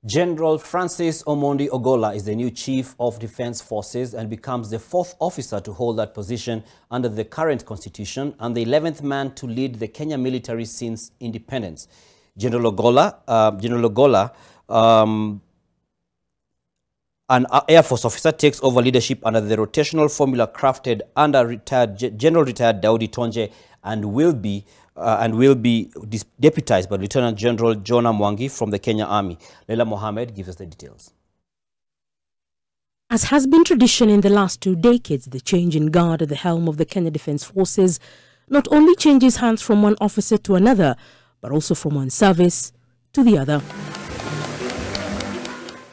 General Francis Ogolla is the new Chief of Defense Forces and becomes the 4th officer to hold that position under the current constitution and the 11th man to lead the Kenya military since independence. General Ogolla, an Air Force officer, takes over leadership under the rotational formula crafted under General Retired Daudi Tonje and will be deputized by Lieutenant General Jonah Mwangi from the Kenya Army. Leila Mohammed gives us the details. As has been tradition in the last 2 decades, the change in guard at the helm of the Kenya Defence Forces not only changes hands from one officer to another, but also from one service to the other.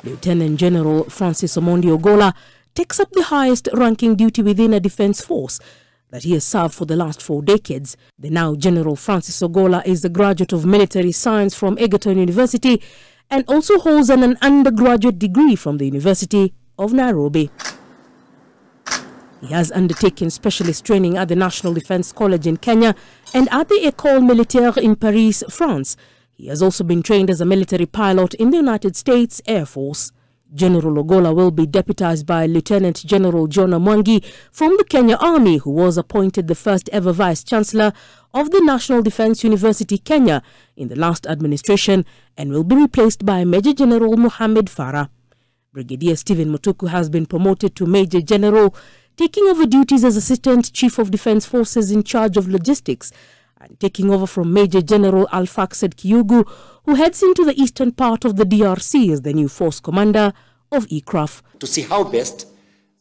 Lieutenant General Francis Ogolla takes up the highest ranking duty within a defence force that he has served for the last 4 decades. The now General Francis Ogolla is a graduate of military science from Egerton University and also holds an undergraduate degree from the University of Nairobi. He has undertaken specialist training at the National Defence College in Kenya and at the École Militaire in Paris, France. He has also been trained as a military pilot in the United States Air Force. General Ogolla will be deputized by Lieutenant General Jonah Mwangi from the Kenya Army, who was appointed the first ever Vice-Chancellor of the National Defence University Kenya in the last administration and will be replaced by Major General Mohammed Farah. Brigadier Stephen Mutuku has been promoted to Major General, taking over duties as Assistant Chief of Defence Forces in charge of logistics and taking over from Major General Alfaxed Kiyugu, who heads into the eastern part of the DRC as the new force commander of ECRAF. To see how best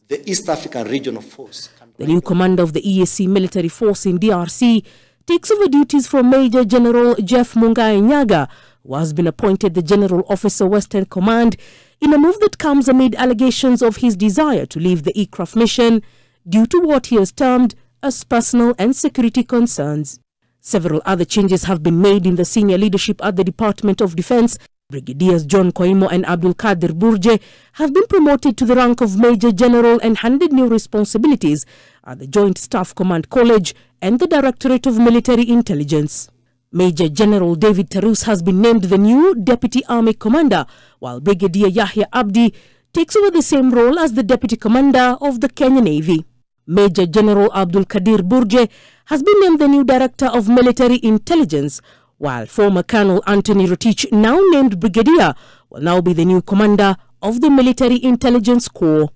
the East African Regional Force. The new commander of the EAC military force in DRC takes over duties from Major General Jeff Mungai Nyaga, who has been appointed the General Officer Western Command in a move that comes amid allegations of his desire to leave the ECRAF mission due to what he has termed as personal and security concerns. Several other changes have been made in the senior leadership at the Department of Defense. Brigadiers John Koimo and Abdul Kadir Burje have been promoted to the rank of Major General and handed new responsibilities at the Joint Staff Command College and the Directorate of Military Intelligence. Major General David Tarus has been named the new Deputy Army Commander, while Brigadier Yahya Abdi takes over the same role as the Deputy Commander of the Kenya Navy. Major General Abdul Kadir Burje has been named the new Director of Military Intelligence, while former Colonel Anthony Rotich, now named Brigadier, will now be the new Commander of the Military Intelligence Corps.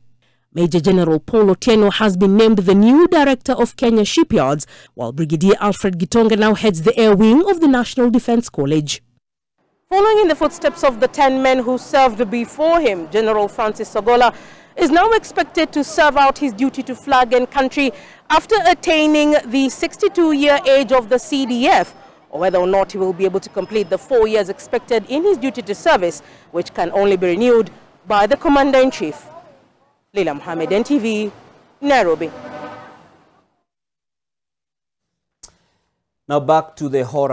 Major General Paul Otieno has been named the new Director of Kenya Shipyards, while Brigadier Alfred Gitonga now heads the Air Wing of the National Defence College. Following in the footsteps of the 10 men who served before him, General Francis Ogolla is now expected to serve out his duty to flag and country after attaining the 62-year age of the CDF, or whether or not he will be able to complete the 4 years expected in his duty to service, which can only be renewed by the Commander-in-Chief. Leila Mohammed, NTV, Nairobi. Now back to the horror.